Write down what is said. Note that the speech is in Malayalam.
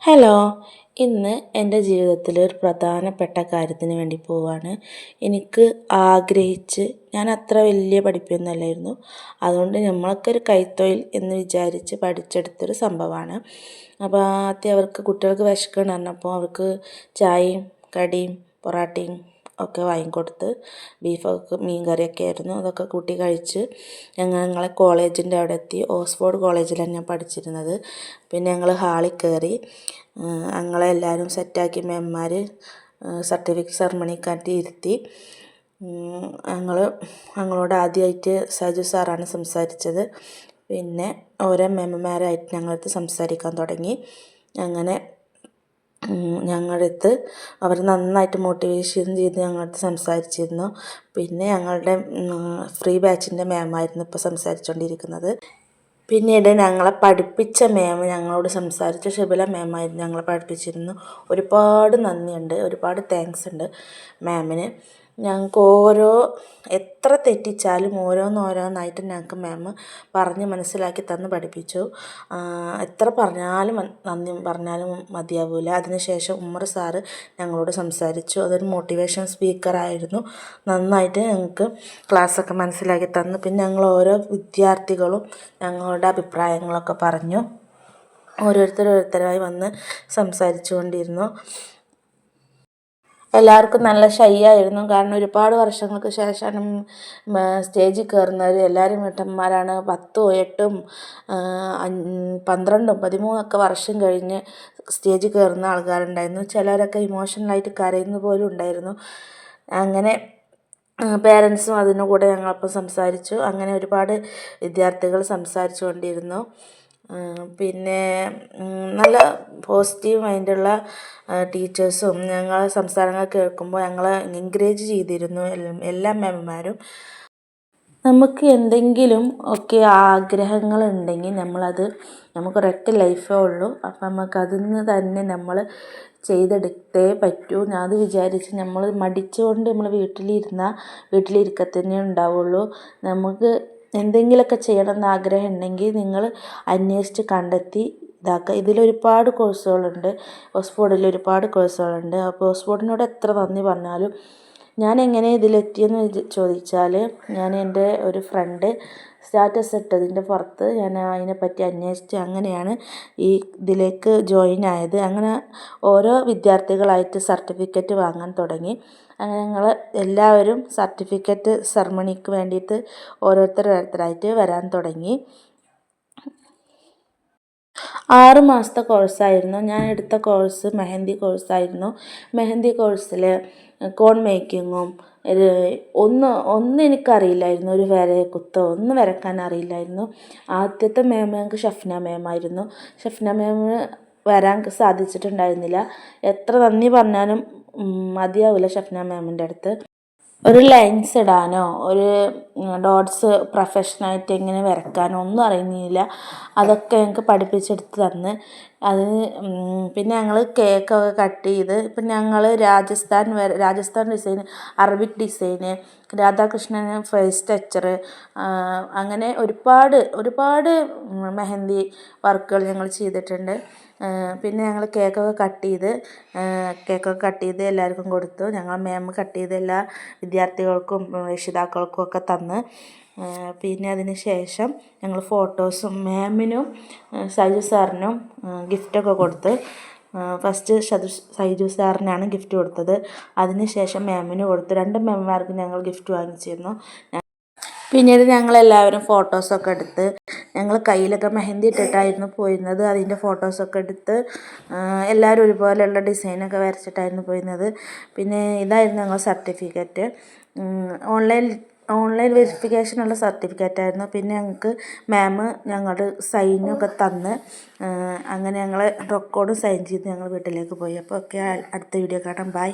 ഹലോ, ഇന്ന് എൻ്റെ ജീവിതത്തിൽ ഒരു പ്രധാനപ്പെട്ട കാര്യത്തിന് വേണ്ടി പോവാണ്. എനിക്ക് ഞാൻ അത്ര വലിയ പഠിപ്പൊന്നും അല്ലായിരുന്നു. അതുകൊണ്ട് നമ്മൾക്കൊരു കൈത്തൊഴിൽ എന്ന് വിചാരിച്ച് പഠിച്ചെടുത്തൊരു സംഭവമാണ്. അപ്പോൾ ആദ്യം കുട്ടികൾക്ക് വിശക്കുമെന്ന് പറഞ്ഞപ്പോൾ അവർക്ക് ചായയും കടിയും പൊറാട്ടയും ഒക്കെ വാങ്ങിക്കൊടുത്ത് മീൻ കറിയൊക്കെ ആയിരുന്നു. അതൊക്കെ കൂട്ടി കഴിച്ച് ഞങ്ങളെ കോളേജിൻ്റെ അവിടെ എത്തി. ഓക്സ്ഫോർഡ് കോളേജിലാണ് ഞാൻ പഠിച്ചിരുന്നത്. പിന്നെ ഞങ്ങൾ ഹാളിൽ കയറി. ഞങ്ങളെ എല്ലാവരും സെറ്റാക്കി മാംമാർ സർട്ടിഫിക്കറ്റ് സെറമണിക്കാറ്റി ഇരുത്തി. ഞങ്ങളോട് ആദ്യമായിട്ട് സജു സാറാണ് സംസാരിച്ചത്. പിന്നെ ഓരോ മെമ്മമാരായിട്ട് ഞങ്ങളടുത്ത് സംസാരിക്കാൻ തുടങ്ങി. അങ്ങനെ ഞങ്ങളടുത്ത് അവർ നന്നായിട്ട് മോട്ടിവേഷൻ ചെയ്ത് ഞങ്ങളടുത്ത് സംസാരിച്ചിരുന്നു. പിന്നെ ഞങ്ങളുടെ ഫ്രീ ബാച്ചിൻ്റെ മാമായിരുന്നു ഇപ്പോൾ സംസാരിച്ചുകൊണ്ടിരിക്കുന്നത്. പിന്നീട് ഞങ്ങളെ പഠിപ്പിച്ച മാം ഞങ്ങളോട് സംസാരിച്ച ഷബില മാമായിരുന്നു ഞങ്ങളെ പഠിപ്പിച്ചിരുന്നു. ഒരുപാട് നന്ദിയുണ്ട്, ഒരുപാട് താങ്ക്സ് ഉണ്ട് മാമിന്. ഞങ്ങൾക്ക് എത്ര തെറ്റിച്ചാലും ഓരോന്നോരോന്നായിട്ട് ഞങ്ങൾക്ക് മാം പറഞ്ഞ് മനസ്സിലാക്കി തന്ന് പഠിപ്പിച്ചു. എത്ര പറഞ്ഞാലും നന്ദി പറഞ്ഞാലും മതിയാവില്ല. അതിനുശേഷം ഉമ്മർ സാറ് ഞങ്ങളോട് സംസാരിച്ചു. അതൊരു മോട്ടിവേഷൻ സ്പീക്കറായിരുന്നു. നന്നായിട്ട് ഞങ്ങൾക്ക് ക്ലാസ്സൊക്കെ മനസ്സിലാക്കി തന്നു. പിന്നെ ഞങ്ങൾ ഓരോ വിദ്യാർത്ഥികളും ഞങ്ങളുടെ അഭിപ്രായങ്ങളൊക്കെ പറഞ്ഞു. ഓരോരുത്തരായി വന്ന് സംസാരിച്ചു കൊണ്ടിരുന്നു. എല്ലാവർക്കും നല്ല ഷൈ ആയിരുന്നു. കാരണം ഒരുപാട് വർഷങ്ങൾക്ക് ശേഷമാണ് സ്റ്റേജിൽ കയറുന്നത്. എല്ലാവരും വീട്ടമ്മമാരാണ്. 10ഉം 8ഉം 12ഉം 13ഒക്കെ വർഷം കഴിഞ്ഞ് സ്റ്റേജിൽ കയറുന്ന ആൾക്കാരുണ്ടായിരുന്നു. ചിലരൊക്കെ ഇമോഷണലായിട്ട് കരയുന്ന പോലും ഉണ്ടായിരുന്നു. അങ്ങനെ പേരൻസും അതിന് കൂടെ ഞങ്ങളൊപ്പം സംസാരിച്ചു. അങ്ങനെ ഒരുപാട് വിദ്യാർത്ഥികൾ സംസാരിച്ചു കൊണ്ടിരുന്നു. പിന്നെ നല്ല പോസിറ്റീവ് മൈൻഡുള്ള ടീച്ചേഴ്സും ഞങ്ങളെ സംസാരങ്ങൾ കേൾക്കുമ്പോൾ ഞങ്ങളെ എൻകറേജ് ചെയ്തിരുന്നു എല്ലാ മാംമാരും. നമുക്ക് എന്തെങ്കിലും ഒക്കെ ആഗ്രഹങ്ങളുണ്ടെങ്കിൽ നമുക്കൊരൊറ്റ ലൈഫേ ഉള്ളൂ. അപ്പം നമുക്കതിൽ നിന്ന് തന്നെ നമ്മൾ ചെയ്തെടുത്തേ പറ്റൂ. അത് വിചാരിച്ച് നമ്മൾ മടിച്ചുകൊണ്ട് നമ്മൾ വീട്ടിലിരിക്കത്തന്നെ ഉണ്ടാവുള്ളൂ. നമുക്ക് എന്തെങ്കിലുമൊക്കെ ചെയ്യണമെന്ന് ആഗ്രഹം ഉണ്ടെങ്കിൽ നിങ്ങൾ അന്വേഷിച്ച് കണ്ടെത്തി ഇതാക്കുക. ഇതിലൊരുപാട് കോഴ്സുകളുണ്ട്. ഓക്സ്ഫോർഡിൽ ഒരുപാട് കോഴ്സുകളുണ്ട്. അപ്പോൾ ഓക്സ്ഫോർഡിനോട് എത്ര നന്ദി പറഞ്ഞാലും ഞാൻ എങ്ങനെ ഇതിലെത്തിയെന്ന് ചോദിച്ചാൽ ഞാൻ എൻ്റെ ഒരു ഫ്രണ്ട് സ്റ്റാറ്റസ് ഇട്ടതിൻ്റെ പുറത്ത് ഞാൻ അതിനെപ്പറ്റി അന്വേഷിച്ച് അങ്ങനെയാണ് ഇതിലേക്ക് ജോയിൻ ആയത്. അങ്ങനെ ഓരോ വിദ്യാർത്ഥികളായിട്ട് സർട്ടിഫിക്കറ്റ് വാങ്ങാൻ തുടങ്ങി. അങ്ങനെ ഞങ്ങൾ എല്ലാവരും സർട്ടിഫിക്കറ്റ് സെറമണിക്ക് വേണ്ടിയിട്ട് ഓരോരുത്തരായിട്ട് വരാൻ തുടങ്ങി. 6 മാസത്തെ കോഴ്സായിരുന്നു. ഞാൻ എടുത്ത കോഴ്സ് മെഹന്തി കോഴ്സായിരുന്നു. മെഹന്തി കോഴ്സിൽ കോൺ മേക്കിങ്ങും ഒന്നും എനിക്കറിയില്ലായിരുന്നു. ഒരു കുത്തോ ഒന്നും വരക്കാൻ അറിയില്ലായിരുന്നു. ആദ്യത്തെ മാം ഞങ്ങൾക്ക് ഷഫ്ന മാമായിരുന്നു. ഷഫ്ന മാമിന് വരാൻ സാധിച്ചിട്ടുണ്ടായിരുന്നില്ല. എത്ര നന്ദി പറഞ്ഞാലും മതിയാവില്ല ഷഫ്ന മാമിൻ്റെ അടുത്ത്. ഒരു ലൈൻസ് ഇടാനോ ഒരു ഡോട്ട്സ് പ്രൊഫഷനായിട്ട് എങ്ങനെ വരയ്ക്കാനോ ഒന്നും അറിയുന്നില്ല. അതൊക്കെ ഞങ്ങൾക്ക് പഠിപ്പിച്ചെടുത്ത് തന്ന്. പിന്നെ ഞങ്ങൾ കേക്കൊക്കെ കട്ട് ചെയ്ത് ഇപ്പം ഞങ്ങൾ രാജസ്ഥാൻ ഡിസൈൻ, അറബിക് ഡിസൈന്, രാധാകൃഷ്ണന് ഫേസ് സ്ട്രക്ചർ, അങ്ങനെ ഒരുപാട് മെഹന്തി വർക്കുകൾ ഞങ്ങൾ ചെയ്തിട്ടുണ്ട്. പിന്നെ ഞങ്ങൾ കേക്കൊക്കെ കട്ട് ചെയ്ത് എല്ലാവർക്കും കൊടുത്തു. ഞങ്ങൾ മാം കട്ട് ചെയ്ത് എല്ലാ വിദ്യാർത്ഥികൾക്കും രക്ഷിതാക്കൾക്കും ഒക്കെ തന്ന്. പിന്നെ അതിന് ശേഷം ഞങ്ങൾ ഫോട്ടോസും മാമിനും സൈജു സാറിനും ഗിഫ്റ്റൊക്കെ കൊടുത്ത്. ഫസ്റ്റ് സൈജു സാറിനാണ് ഗിഫ്റ്റ് കൊടുത്തത്. അതിന് ശേഷം മാമിന് കൊടുത്തു. 2 മാംമാർക്കും ഞങ്ങൾ ഗിഫ്റ്റ് വാങ്ങിച്ചിരുന്നു. പിന്നീട് ഞങ്ങളെല്ലാവരും ഫോട്ടോസൊക്കെ എടുത്ത് ഞങ്ങൾ കയ്യിലൊക്കെ മെഹന്തി ഇട്ടിട്ടായിരുന്നു പോയിരുന്നത്. അതിൻ്റെ ഫോട്ടോസൊക്കെ എടുത്ത് എല്ലാവരും ഒരുപോലെയുള്ള ഡിസൈനൊക്കെ വരച്ചിട്ടായിരുന്നു പോയിരുന്നത്. പിന്നെ ഇതായിരുന്നു ഞങ്ങൾ സർട്ടിഫിക്കറ്റ്. ഓൺലൈൻ വെരിഫിക്കേഷനുള്ള സർട്ടിഫിക്കറ്റായിരുന്നു. പിന്നെ ഞങ്ങൾക്ക് മാം ഞങ്ങളുടെ സൈനൊക്കെ തന്ന് അങ്ങനെ ഞങ്ങൾ റെക്കോർഡും സൈൻ ചെയ്ത് ഞങ്ങൾ വീട്ടിലേക്ക് പോയി. അപ്പോൾ ഓക്കെ, അടുത്ത വീഡിയോ കാണാം. ബൈ.